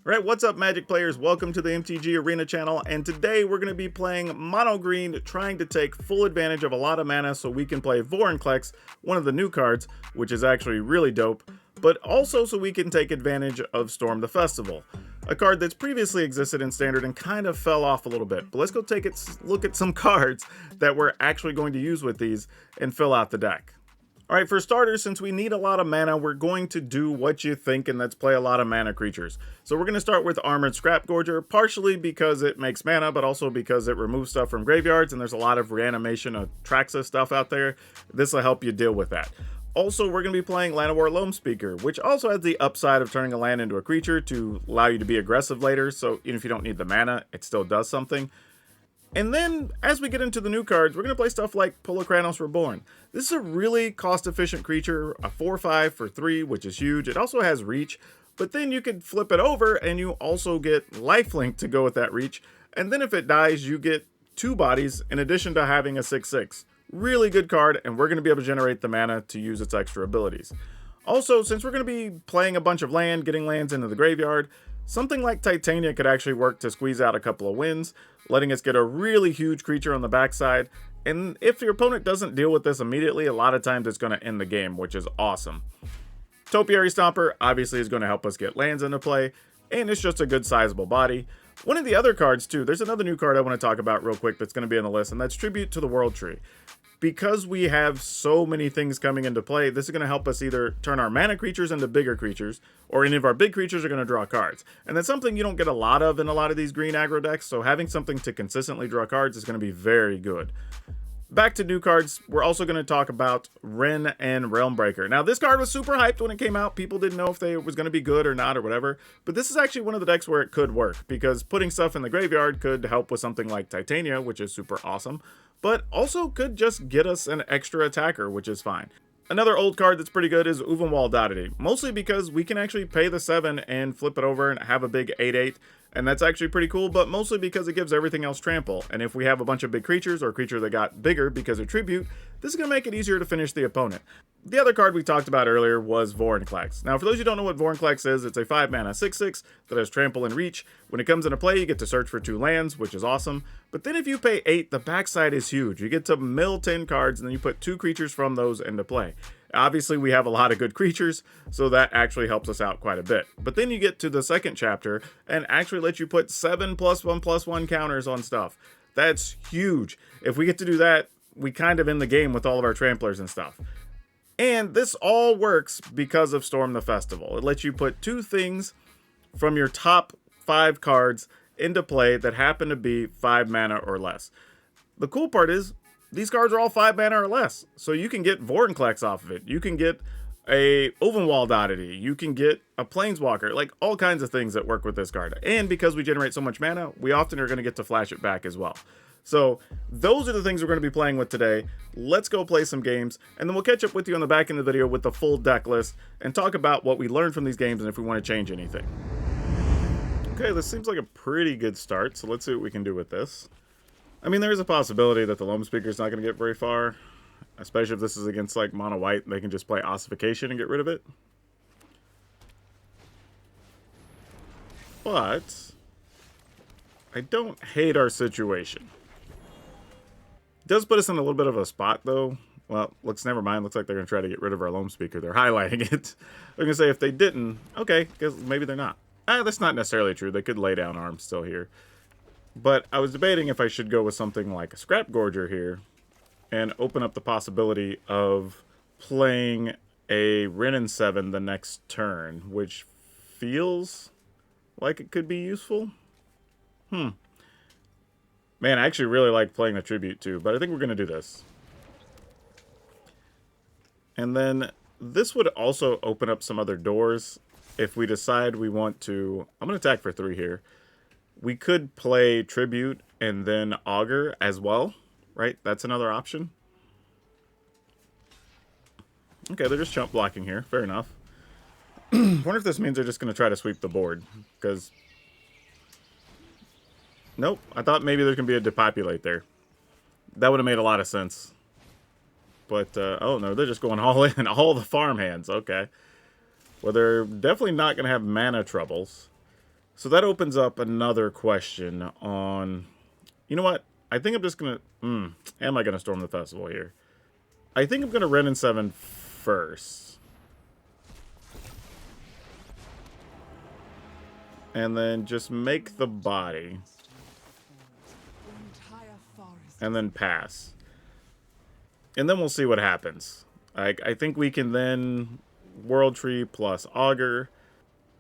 Alright, what's up Magic players? Welcome to the MTG Arena channel, and today we're going to be playing Mono Green, trying to take full advantage of a lot of mana so we can play Vorinclex, one of the new cards, which is actually really dope, but also so we can take advantage of Storm the Festival, a card that's previously existed in Standard and kind of fell off a little bit. But let's go take a look at some cards that we're actually going to use with these and fill out the deck. Alright, for starters, since we need a lot of mana, we're going to do what you think, and that's play a lot of mana creatures. So we're going to start with Armored Scrapgorger, partially because it makes mana, but also because it removes stuff from graveyards, and there's a lot of reanimation of Traxa stuff out there. This will help you deal with that. Also, we're going to be playing Llanowar Loamspeaker, which also has the upside of turning a land into a creature to allow you to be aggressive later, so even if you don't need the mana, it still does something. And then, as we get into the new cards, we're going to play stuff like Pulokranos Reborn. This is a really cost-efficient creature, a 4/5 for 3, which is huge. It also has reach, but then you could flip it over and you also get lifelink to go with that reach. And then if it dies, you get 2 bodies in addition to having a 6/6. Really good card, and we're going to be able to generate the mana to use its extra abilities. Also, since we're going to be playing a bunch of land, getting lands into the graveyard, something like Titania could actually work to squeeze out a couple of wins, letting us get a really huge creature on the backside. And if your opponent doesn't deal with this immediately, a lot of times it's going to end the game, which is awesome. Topiary Stomper obviously is going to help us get lands into play, and it's just a good sizable body. One of the other cards too, there's another new card I want to talk about real quick that's going to be on the list, and that's Tribute to the World Tree. Because we have so many things coming into play, this is going to help us either turn our mana creatures into bigger creatures, or any of our big creatures are going to draw cards. And that's something you don't get a lot of in a lot of these green aggro decks, so having something to consistently draw cards is going to be very good. Back to new cards, we're also going to talk about Wrenn and Realmbreaker. Now, this card was super hyped when it came out. People didn't know if it was going to be good or not or whatever. But this is actually one of the decks where it could work, because putting stuff in the graveyard could help with something like Titania, which is super awesome, but also could just get us an extra attacker, which is fine. Another old card that's pretty good is Ulvenwald Oddity, mostly because we can actually pay the 7 and flip it over and have a big 8/8, and that's actually pretty cool, but mostly because it gives everything else trample, and if we have a bunch of big creatures or a creature that got bigger because of Tribute, this is going to make it easier to finish the opponent. The other card we talked about earlier was Vorinclex. Now, for those who don't know what Vorinclex is, it's a 5-mana 6/6 that has trample and reach. When it comes into play, you get to search for 2 lands, which is awesome, but then if you pay 8, the backside is huge. You get to mill 10 cards, and then you put 2 creatures from those into play. Obviously, we have a lot of good creatures, so that actually helps us out quite a bit. But then you get to the second chapter and actually let you put 7+1/+1 counters on stuff. That's huge. If we get to do that, we kind of end the game with all of our tramplers and stuff. And this all works because of Storm the Festival. It lets you put 2 things from your top 5 cards into play that happen to be 5 mana or less. The cool part is, these cards are all 5 mana or less, so you can get Vorinclex off of it. You can get a Ulvenwald Oddity. You can get a Planeswalker, like all kinds of things that work with this card. And because we generate so much mana, we often are going to get to flash it back as well. So those are the things we're going to be playing with today. Let's go play some games, and then we'll catch up with you on the back end of the video with the full deck list and talk about what we learned from these games and if we want to change anything. Okay, this seems like a pretty good start, so let's see what we can do with this. I mean, there is a possibility that the Loamspeaker is not going to get very far, especially if this is against, like, Mono White, and they can just play Ossification and get rid of it. But I don't hate our situation. It does put us in a little bit of a spot, though. Well, never mind. Looks like they're going to try to get rid of our Loamspeaker. They're highlighting it. They're going to say if they didn't, okay, guess maybe they're not. That's not necessarily true. They could lay down arms still here. But I was debating if I should go with something like a Scrapgorger here and open up the possibility of playing a Wrenn and 7 the next turn, which feels like it could be useful. Man, I actually really like playing the Tribute too, but I think we're going to do this. And then this would also open up some other doors if we decide we want to. I'm going to attack for 3 here. We could play Tribute and then Augur as well, right? That's another option. Okay, they're just chump blocking here. Fair enough. Wonder if this means they're just going to try to sweep the board, because nope, I thought maybe there's going to be a depopulate there. That would have made a lot of sense. But, oh no, they're just going all in. All the farmhands, okay. Well, they're definitely not going to have mana troubles. So that opens up another question on, you know what? I think I'm just going to, am I going to storm the festival here? I think I'm going to Ren in 7 first. And then just make the body. And then pass. And then we'll see what happens. I think we can then World Tree plus Augur.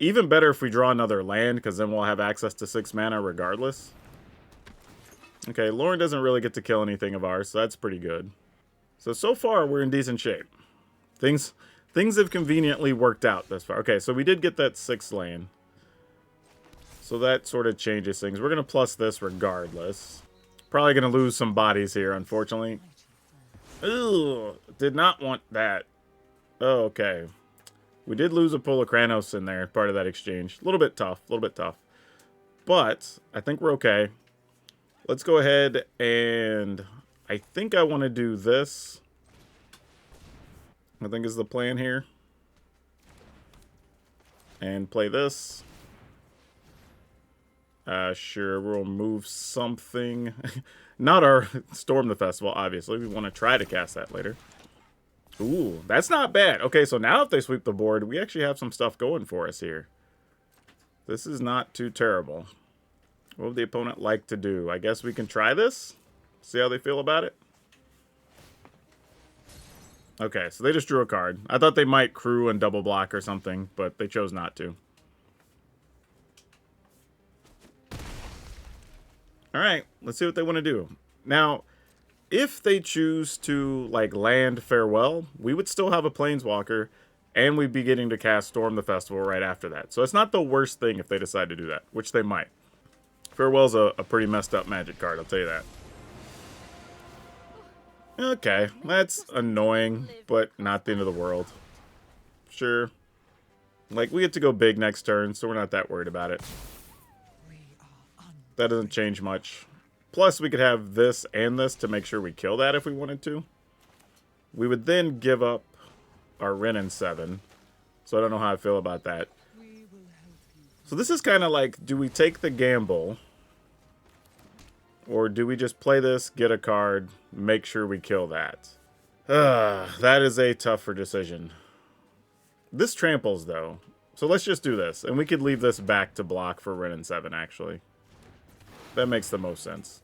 Even better if we draw another land, because then we'll have access to 6 mana regardless. Okay, Lauren doesn't really get to kill anything of ours, so that's pretty good. So far, we're in decent shape. Things have conveniently worked out thus far. Okay, so we did get that 6th land. So that sort of changes things. We're going to plus this regardless. Probably going to lose some bodies here, unfortunately. Ooh, did not want that. Oh, okay. We did lose a Polokranos in there, part of that exchange. A little bit tough, But I think we're okay. Let's go ahead and I think I want to do this. I think is the plan here. And play this. Sure, we'll move something. Not our Storm the Festival, obviously. We want to try to cast that later. Ooh, that's not bad. Okay, so now if they sweep the board, we actually have some stuff going for us here. This is not too terrible. What would the opponent like to do? I guess we can try this. See how they feel about it. Okay, so they just drew a card. I thought they might crew and double block or something, but they chose not to. Alright, let's see what they want to do. Now, if they choose to, like, land Farewell, we would still have a Planeswalker, and we'd be getting to cast Storm the Festival right after that. So it's not the worst thing if they decide to do that, which they might. Farewell's a pretty messed up Magic card, I'll tell you that. Okay, that's annoying, but not the end of the world. Sure. Like, we get to go big next turn, so we're not that worried about it. That doesn't change much. Plus, we could have this and this to make sure we kill that if we wanted to. We would then give up our Ren in 7. So I don't know how I feel about that. So this is kind of like, do we take the gamble? Or do we just play this, get a card, make sure we kill that? That is a tougher decision. This tramples, though. So let's just do this. And we could leave this back to block for Ren in 7, actually. That makes the most sense.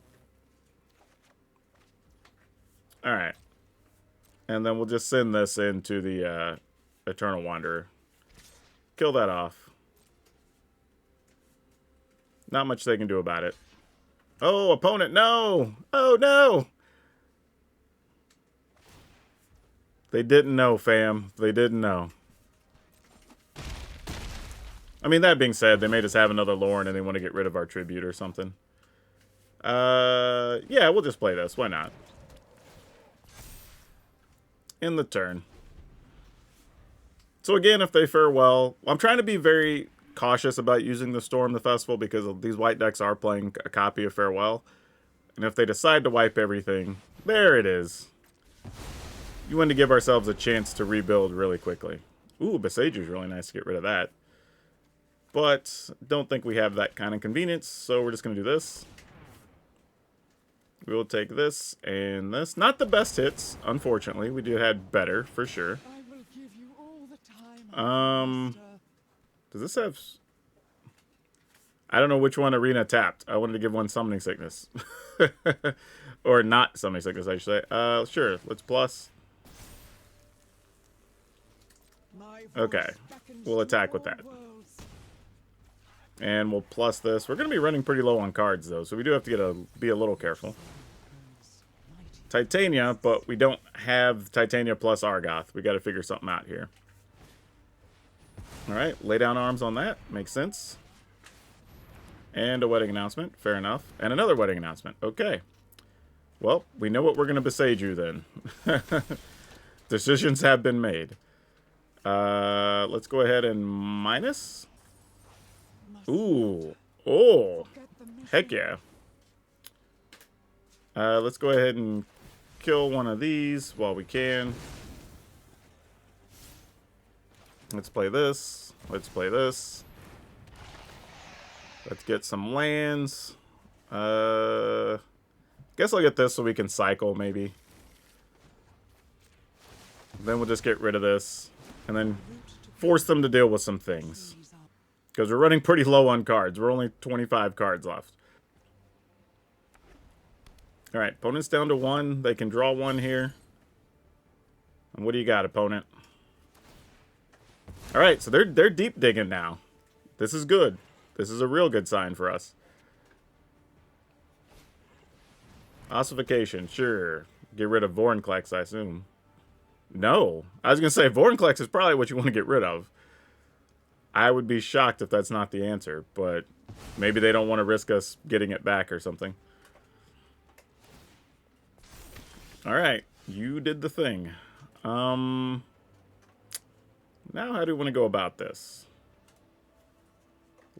Alright. And then we'll just send this into the Eternal Wanderer. Kill that off. Not much they can do about it. Oh, opponent, no! Oh, no! They didn't know, fam. They didn't know. I mean, that being said, they may just have another Lorne and they want to get rid of our tribute or something. Yeah, we'll just play this. Why not? In the turn. So again, if they Farewell, I'm trying to be very cautious about using the Storm the Festival because these white decks are playing a copy of Farewell. And if they decide to wipe everything, there it is. You want to give ourselves a chance to rebuild really quickly. Ooh, Besager's really nice to get rid of that. But don't think we have that kind of convenience, so we're just going to do this. We will take this and this. Not the best hits, unfortunately. We did had better, for sure. Does this have... I don't know which one Arena tapped. I wanted to give one Summoning Sickness. Or not Summoning Sickness, I should say. Sure, let's plus. Okay, we'll attack with that. And we'll plus this. We're going to be running pretty low on cards, though, so we do have to be a little careful. Titania, but we don't have Titania plus Argoth. We got to figure something out here. Alright, lay down arms on that. Makes sense. And a wedding announcement. Fair enough. And another wedding announcement. Okay. Well, we know what we're going to besage you then. Decisions have been made. Let's go ahead and minus. Ooh. Oh. Heck yeah. Let's go ahead and kill one of these while we can. Let's play this. Let's play this. Let's get some lands. Guess I'll get this so we can cycle, maybe. Then we'll just get rid of this. And then force them to deal with some things. Because we're running pretty low on cards. We're only 25 cards left. Alright, opponent's down to 1. They can draw 1 here. And what do you got, opponent? Alright, so they're deep digging now. This is good. This is a real good sign for us. Ossification, sure. Get rid of Vorinclex, I assume. No. I was going to say, Vorinclex is probably what you want to get rid of. I would be shocked if that's not the answer, but maybe they don't want to risk us getting it back or something. Alright, you did the thing. Now how do we want to go about this?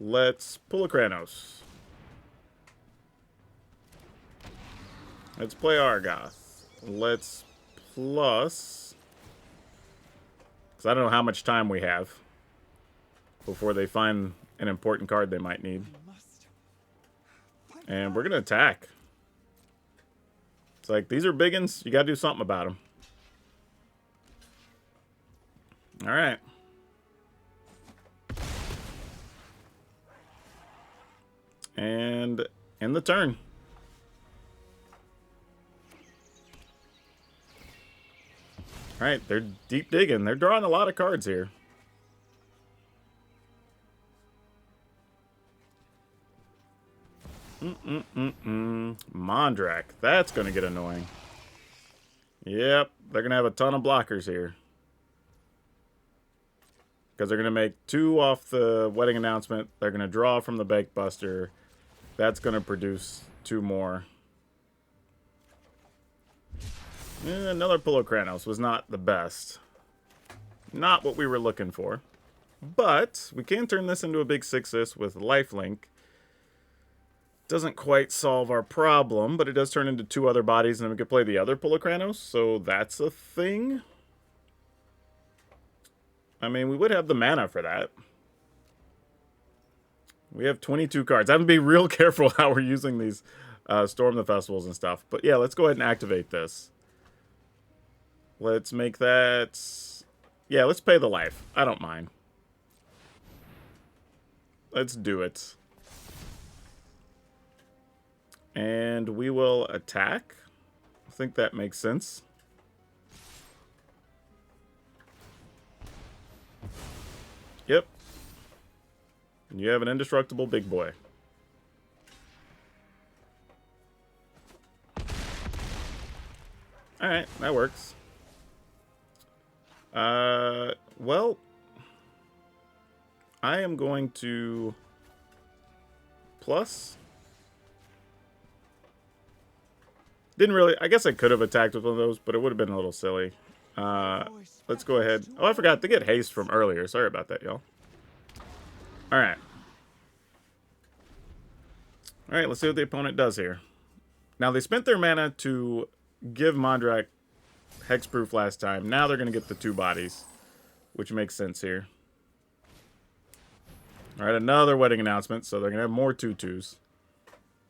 Let's pull a Kranos. Let's play Argoth. Let's plus... because I don't know how much time we have before they find an important card they might need. And we're going to attack. It's like, these are biggins. You got to do something about them. Alright. And end the turn. Alright, they're deep digging. They're drawing a lot of cards here. Mondrak. That's going to get annoying. Yep, they're going to have a ton of blockers here. Because they're going to make 2 off the wedding announcement. They're going to draw from the Bake Buster. That's going to produce 2 more. Another Pull Kranos was not the best. Not what we were looking for. But we can turn this into a big 6-6 with lifelink. Doesn't quite solve our problem, but it does turn into 2 other bodies, and then we could play the other Pull Kranos, so that's a thing. I mean, we would have the mana for that. We have 22 cards. I have to be real careful how we're using these Storm the Festivals and stuff. But yeah, let's go ahead and activate this. Let's make that... yeah, let's pay the life. I don't mind. Let's do it. And we will attack. I think that makes sense. Yep. You have an indestructible big boy. Alright, that works. Well, I am going to plus. Didn't really, I guess I could have attacked with one of those, but it would have been a little silly. Let's go ahead. Oh, I forgot to get haste from earlier. Sorry about that, y'all. Alright. Alright, let's see what the opponent does here. Now, they spent their mana to give Mondrak hexproof last time. Now they're going to get the 2 bodies, which makes sense here. Alright, another wedding announcement, so they're going to have more 2/2s.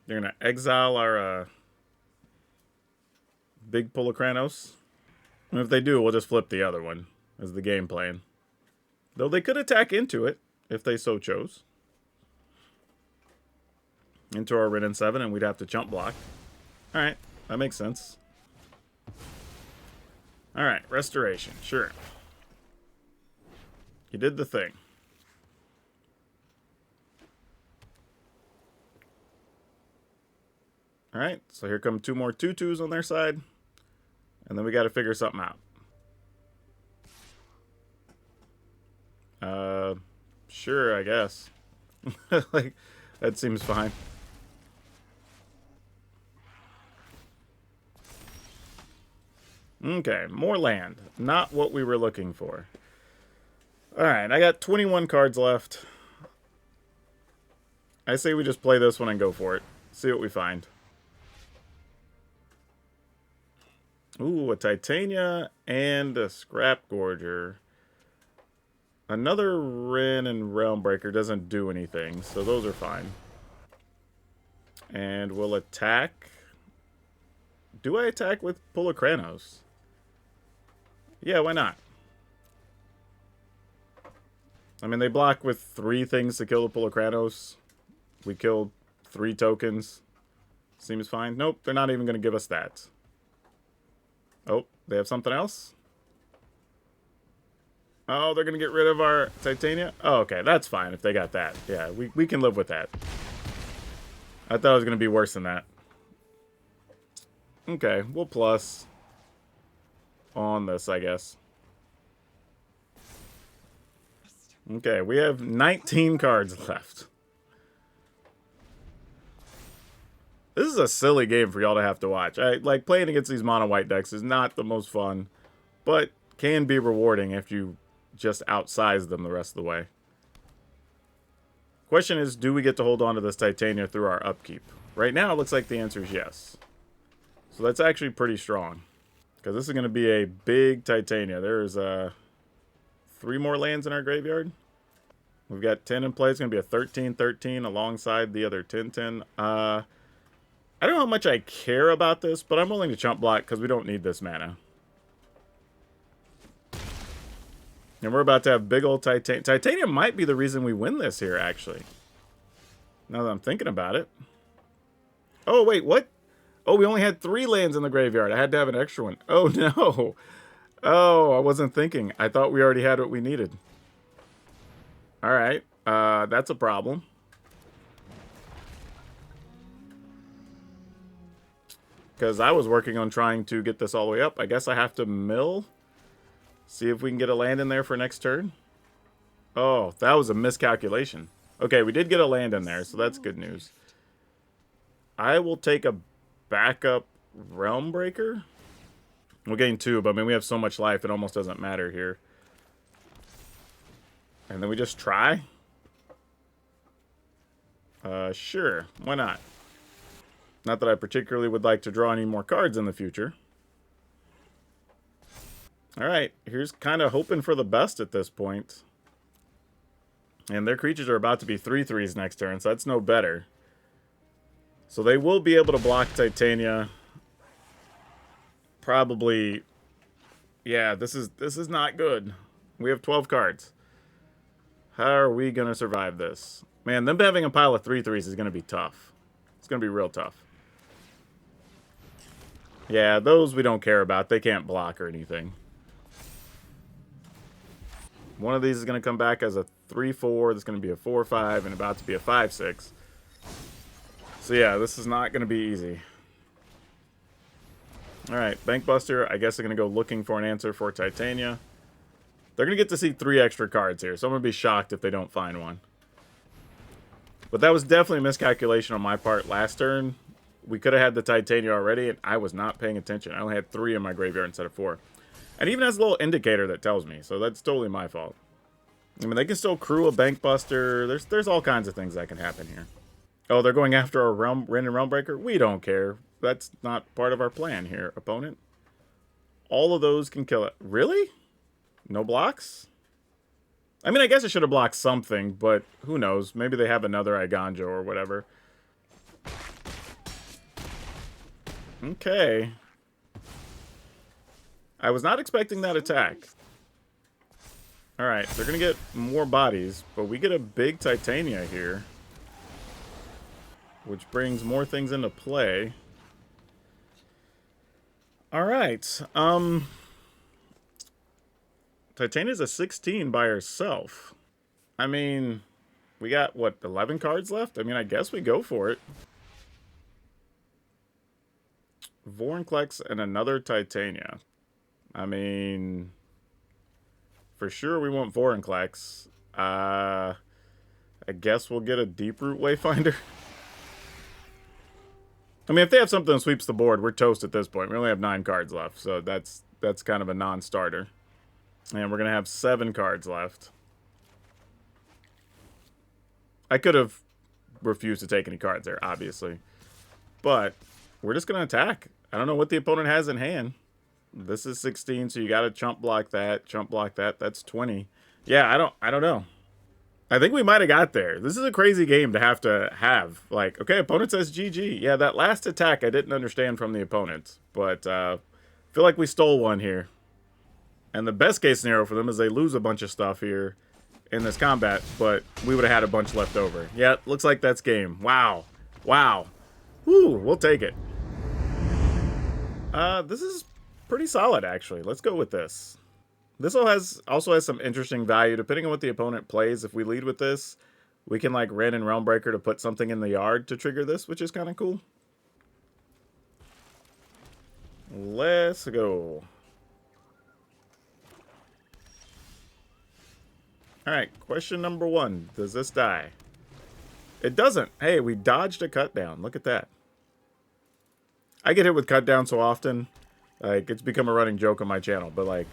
They're going to exile our big Pull Kranos. And if they do, we'll just flip the other one as the game plan. Though they could attack into it, if they so chose. Into our Rin 7, and we'd have to chump block. Alright, that makes sense. Alright, restoration, sure. You did the thing. Alright, so here come 2 more 2/2s on their side. And then we got to figure something out. Sure, I guess. Like, that seems fine. Okay, more land. Not what we were looking for. Alright, I got 21 cards left. I say we just play this one and go for it. See what we find. Ooh, a Titania and a Scrap Gorger. Another Rin and Realmbreaker doesn't do anything, so those are fine. And we'll attack. Do I attack with Pulachranos? Yeah, why not? I mean, they block with 3 things to kill the Pulachranos. We killed 3 tokens. Seems fine. Nope, they're not even going to give us that. Oh, they have something else? Oh, they're going to get rid of our Titania? Oh, okay, that's fine if they got that. Yeah, we can live with that. I thought it was going to be worse than that. Okay, we'll plus on this, I guess. Okay, we have 19 cards left. This is a silly game for y'all to have to watch. Like, playing against these mono white decks is not the most fun, but can be rewarding if you just outsize them the rest of the way. Question is, do we get to hold on to this Titania through our upkeep? Right now, it looks like the answer is yes. So that's actually pretty strong, because this is going to be a big Titania. There's 3 more lands in our graveyard. We've got 10 in play. It's going to be a 13-13 alongside the other 10-10. I don't know how much I care about this, but I'm willing to chump block because we don't need this mana. And we're about to have big old Titania. Titania might be the reason we win this here, actually. Now that I'm thinking about it. Oh, wait, what? Oh, we only had 3 lands in the graveyard. I had to have an extra one. Oh, no. Oh, I wasn't thinking. I thought we already had what we needed. All right. That's a problem. Because I was working on trying to get this all the way up. I guess I have to mill. See if we can get a land in there for next turn. Oh, that was a miscalculation. Okay, we did get a land in there, so that's good news. I will take a backup Realm Breaker. We'll gain 2, but I mean, we have so much life, it almost doesn't matter here. And then we just try? Sure, why not? Not that I particularly would like to draw any more cards in the future. Alright, here's kind of hoping for the best at this point. And their creatures are about to be 3/3s next turn, so that's no better. So they will be able to block Titania. Probably. Yeah, this is not good. We have 12 cards. How are we going to survive this? Man, them having a pile of 3/3s is going to be tough. It's going to be real tough. Yeah, those we don't care about. They can't block or anything. One of these is going to come back as a 3/4. That's going to be a 4/5 and about to be a 5/6. So yeah, this is not going to be easy. Alright, Bankbuster. I guess they're going to go looking for an answer for Titania. They're going to get to see 3 extra cards here, so I'm going to be shocked if they don't find one. But that was definitely a miscalculation on my part last turn. We could have had the Titania already, and I was not paying attention. I only had 3 in my graveyard instead of 4. And even has a little indicator that tells me, so that's totally my fault. I mean, they can still crew a Bankbuster. There's all kinds of things that can happen here. Oh, they're going after a random Realm Breaker? We don't care. That's not part of our plan here, opponent. All of those can kill it. Really? No blocks? I mean, I guess I should have blocked something, but who knows? Maybe they have another Iganjo or whatever. Okay. I was not expecting that attack. Alright, they're going to get more bodies, but we get a big Titania here. Which brings more things into play. Alright, Titania's a 16 by herself. I mean, we got, what, 11 cards left? I mean, I guess we go for it. Vorinclex and another Titania. I mean, for sure we want Vorinclex. I guess we'll get a Deeproot Wayfinder. I mean, if they have something that sweeps the board, we're toast at this point. We only have 9 cards left, so that's kind of a non-starter. And we're going to have 7 cards left. I could have refused to take any cards there, obviously. But we're just going to attack. I don't know what the opponent has in hand. This is 16, so you got to chump block that, chump block that. That's 20. Yeah, I don't know. I think we might have got there. This is a crazy game to have. Like, okay, opponent says GG. Yeah, that last attack I didn't understand from the opponent. But feel like we stole one here. And the best case scenario for them is they lose a bunch of stuff here in this combat, but we would have had a bunch left over. Yeah, looks like that's game. Wow. Wow. Woo, we'll take it. This is pretty solid, actually. Let's go with this. This also has some interesting value. Depending on what the opponent plays, if we lead with this, we can, like, Ren and Realmbreaker to put something in the yard to trigger this, which is kind of cool. Let's go. Alright, question number 1. Does this die? It doesn't. Hey, we dodged a cut down. Look at that. I get hit with cut down so often. Like, it's become a running joke on my channel. But, like,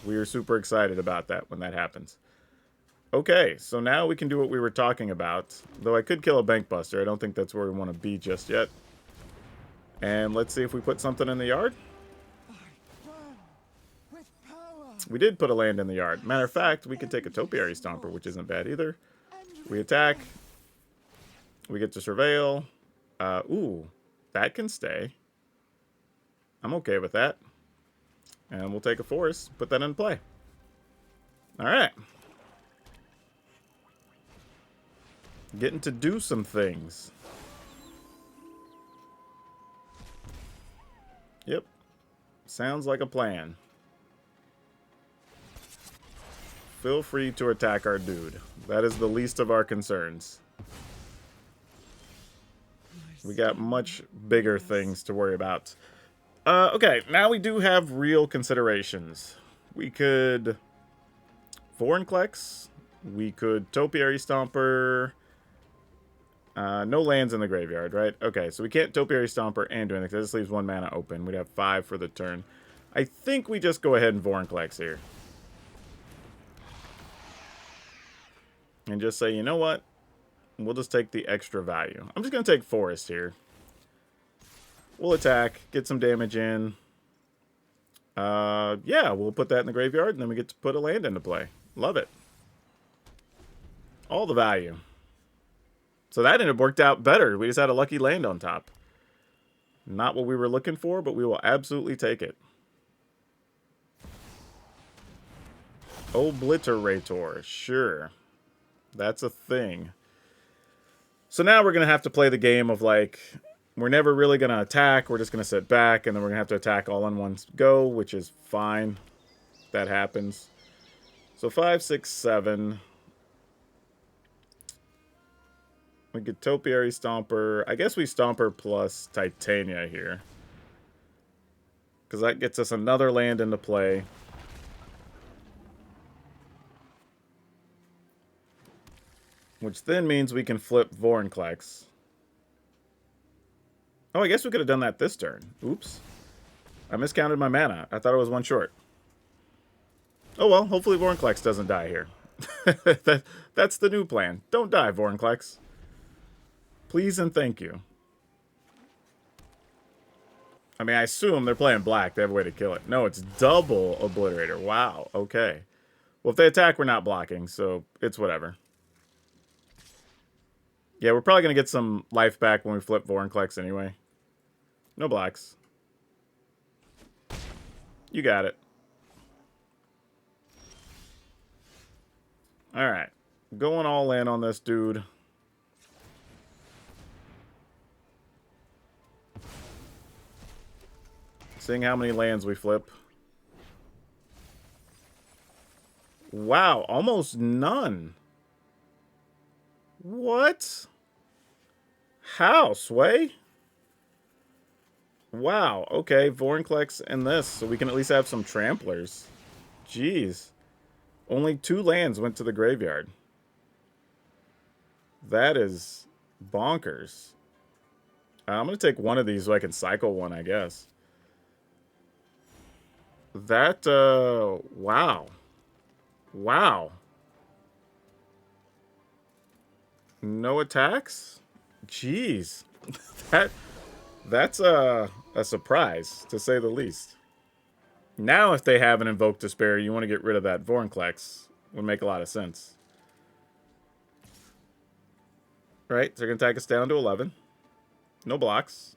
we are super excited about that when that happens. Okay, so now we can do what we were talking about. Though I could kill a Bank Buster. I don't think that's where we want to be just yet. And let's see if we put something in the yard. We did put a land in the yard. Matter of fact, we could take a Topiary Stomper, which isn't bad either. We attack. We get to Surveil. Ooh, that can stay. I'm okay with that. And we'll take a Forest, put that in play. Alright. Getting to do some things. Yep. Sounds like a plan. Feel free to attack our dude. That is the least of our concerns. We got much bigger things to worry about. Okay, now we do have real considerations. We could Vorinclex. We could Topiary Stomper. No lands in the graveyard, right? Okay, so we can't Topiary Stomper and do anything. That just leaves 1 mana open. We'd have 5 for the turn. I think we just go ahead and Vorinclex here. And just say, you know what? We'll just take the extra value. I'm just going to take Forest here. We'll attack, get some damage in. Yeah, we'll put that in the graveyard, and then we get to put a land into play. Love it. All the value. So that ended up worked out better. We just had a lucky land on top. Not what we were looking for, but we will absolutely take it. Obliterator, sure. That's a thing. So now we're going to have to play the game of, like, we're never really going to attack. We're just going to sit back, and then we're going to have to attack all in one go, which is fine. That happens. So 5, 6, 7. We get Topiary Stomper. I guess we Stomper plus Titania here. Because that gets us another land into play. Which then means we can flip Vorinclex. Oh, I guess we could have done that this turn. Oops. I miscounted my mana. I thought it was 1 short. Oh well, hopefully Vorinclex doesn't die here. That's the new plan. Don't die, Vorinclex. Please and thank you. I mean, I assume they're playing black. They have a way to kill it. No, it's double Obliterator. Wow, okay. Well, if they attack, we're not blocking, so it's whatever. Yeah, we're probably going to get some life back when we flip Vorinclex anyway. No blacks. You got it. Alright. Going all in on this dude. Seeing how many lands we flip. Wow, almost none. What? How, Sway? Wow, okay, Vorinclex and this, so we can at least have some tramplers. Jeez. Only 2 lands went to the graveyard. That is bonkers. I'm going to take one of these so I can cycle one, I guess. That, wow. Wow. No attacks? Jeez. That's a surprise, to say the least. Now, if they have an Invoke Despair, you want to get rid of that Vorinclex. Would make a lot of sense. Right, they're going to attack us down to 11. No blocks.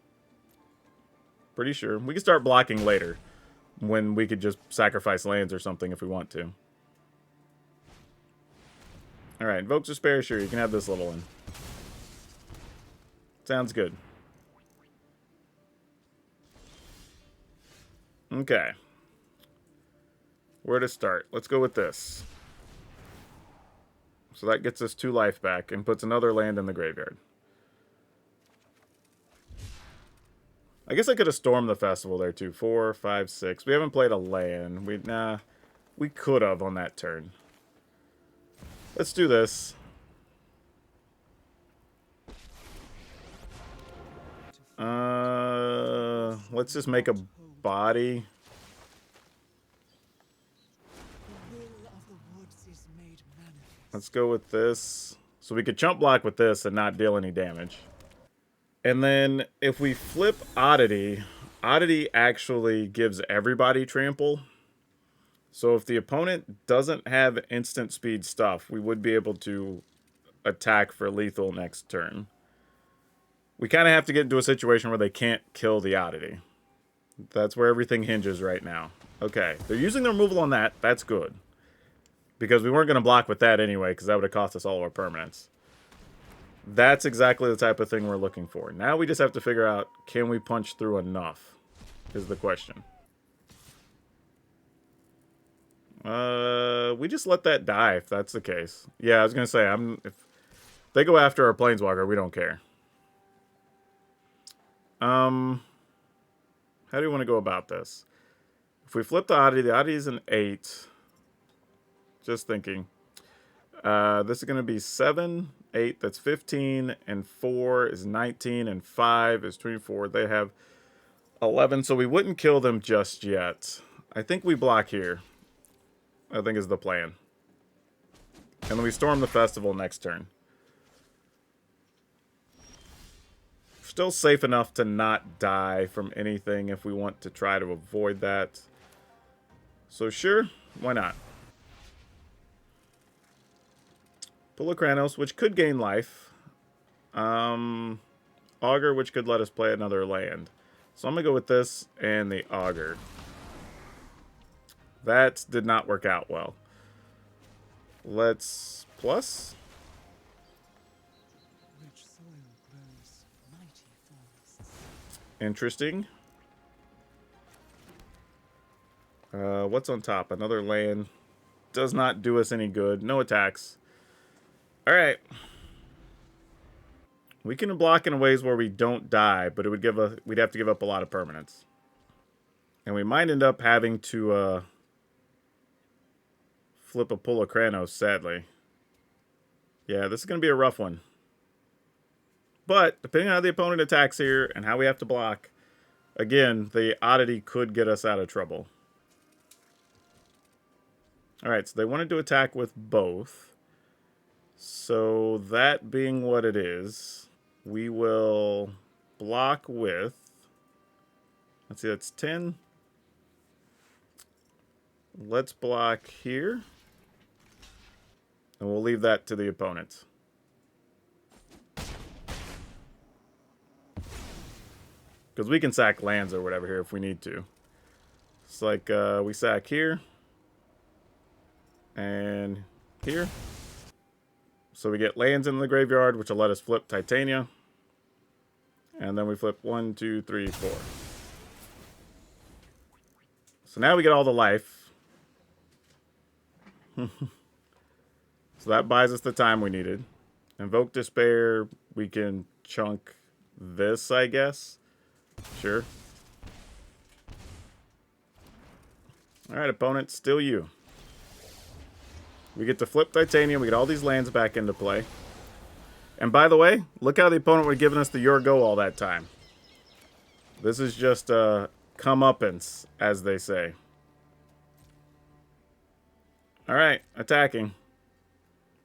Pretty sure. We can start blocking later, when we could just sacrifice lands or something if we want to. Alright, Invoke Despair, sure, you can have this little one. Sounds good. Okay. Where to start? Let's go with this. So that gets us 2 life back and puts another land in the graveyard. I guess I could have stormed the festival there too. 4, 5, 6. We haven't played a land. We could have on that turn. Let's do this. Let's just make a body. Let's go with this. So we could chump block with this and not deal any damage. And then if we flip Oddity, Oddity actually gives everybody trample. So if the opponent doesn't have instant speed stuff, we would be able to attack for lethal next turn. We kind of have to get into a situation where they can't kill the Oddity. That's where everything hinges right now. Okay, they're using the removal on that. That's good. Because we weren't going to block with that anyway, because that would have cost us all our permanents. That's exactly the type of thing we're looking for. Now we just have to figure out, can we punch through enough, is the question. We just let that die, if that's the case. Yeah, I was going to say, if they go after our Planeswalker, we don't care. How do you want to go about this? If we flip the Oddity is an 8. Just thinking. This is going to be 7, 8, that's 15, and 4 is 19, and 5 is 24. They have 11, so we wouldn't kill them just yet. I think we block here, I think is the plan. And then we storm the festival next turn. Still safe enough to not die from anything if we want to try to avoid that. So sure, why not? Pulokranos, which could gain life. Augur, which could let us play another land. So I'm going to go with this and the Augur. That did not work out well. Let's plus. Interesting. What's on top? Another land. Does not do us any good. No attacks. Alright. We can block in ways where we don't die, but it would we'd have to give up a lot of permanents. And we might end up having to flip a Pulokranos, sadly. Yeah, this is going to be a rough one. But, depending on how the opponent attacks here and how we have to block, again, the Oddity could get us out of trouble. Alright, so they wanted to attack with both. So, that being what it is, we will block with... Let's see, that's 10. Let's block here. And we'll leave that to the opponent. Because we can sack lands or whatever here if we need to. It's like we sack here. And here. So we get lands in the graveyard, which will let us flip Titania. And then we flip 1, 2, 3, 4. So now we get all the life. So that buys us the time we needed. Invoke Despair, we can chunk this, I guess. Sure. Alright, opponent, still you. We get to flip Titanium, we get all these lands back into play. And by the way, look how the opponent would have given us the your go all that time. This is just a comeuppance, as they say. Alright, attacking.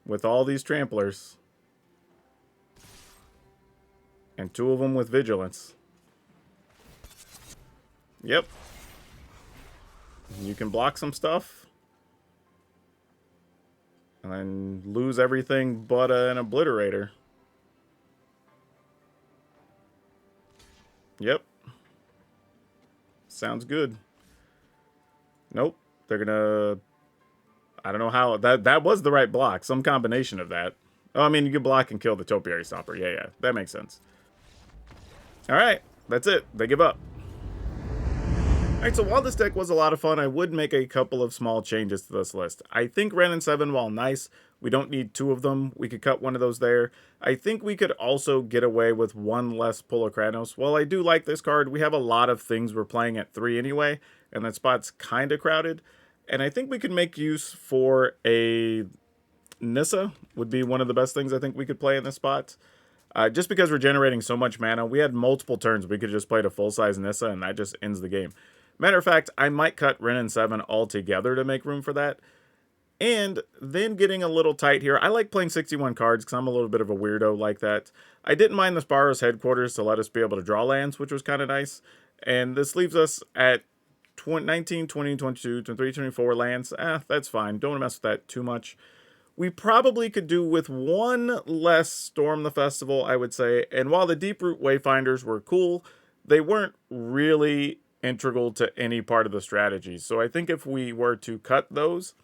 With all these tramplers. And 2 of them with vigilance. Yep. You can block some stuff. And then lose everything but an obliterator. Yep. Sounds good. Nope. They're gonna... I don't know how... That was the right block. Some combination of that. Oh, I mean, you can block and kill the Topiary Stomper. Yeah, yeah. That makes sense. Alright. That's it. They give up. Alright, so while this deck was a lot of fun, I would make a couple of small changes to this list. I think Ren and 7, while nice, we don't need 2 of them. We could cut one of those there. I think we could also get away with 1 less Pulokranos. While I do like this card, we have a lot of things we're playing at 3 anyway, and that spot's kind of crowded. And I think we could make use for a Nissa would be one of the best things I think we could play in this spot. Just because we're generating so much mana, we had multiple turns we could just play a full-size Nissa, and that just ends the game. Matter of fact, I might cut Ren and 7 altogether to make room for that. And then getting a little tight here. I like playing 61 cards because I'm a little bit of a weirdo like that. I didn't mind the Sparrow's headquarters to let us be able to draw lands, which was kind of nice. And this leaves us at 19, 20, 22, 23, 24 lands. That's fine. Don't want to mess with that too much. We probably could do with 1 less Storm the Festival, I would say. And while the Deeproot Wayfinders were cool, they weren't really integral to any part of the strategy. So I think if we were to cut those,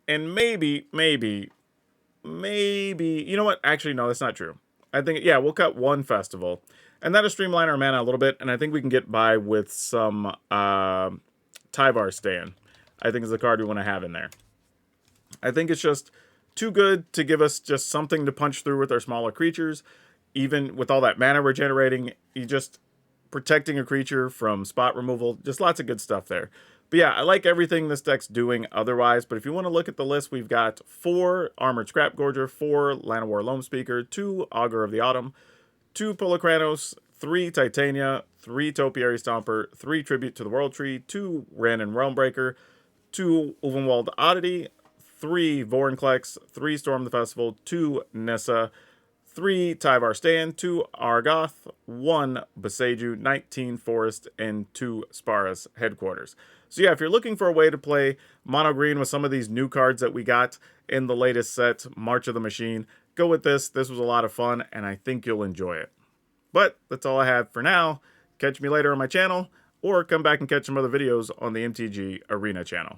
and maybe, you know what? Actually, no, that's not true. I think, yeah, we'll cut 1 festival, and that'll streamline our mana a little bit, and I think we can get by with some Tyvar Stan. I think is the card we want to have in there. I think it's just too good to give us just something to punch through with our smaller creatures. Even with all that mana we're generating, you just protecting a creature from spot removal, just lots of good stuff there. But yeah, I like everything this deck's doing otherwise, but if you want to look at the list, we've got 4 Armored Scrap Gorger, 4 Llanowar Loam Speaker, 2 Augur of the Autumn, 2 Pulokranos, 3 Titania, 3 Topiary Stomper, 3 Tribute to the World Tree, 2 Ren and Realmbreaker, 2 Ulvenwald Oddity, 3 Vorinclex, 3 Storm the Festival, 2 Nissa, 3 Tyvar Stan, 2 Argoth, 1 Boseiju, 19 Forest, and 2 Sparra's Headquarters. So yeah, if you're looking for a way to play Mono Green with some of these new cards that we got in the latest set, March of the Machine, go with this. This was a lot of fun, and I think you'll enjoy it. But that's all I have for now. Catch me later on my channel, or come back and catch some other videos on the MTG Arena channel.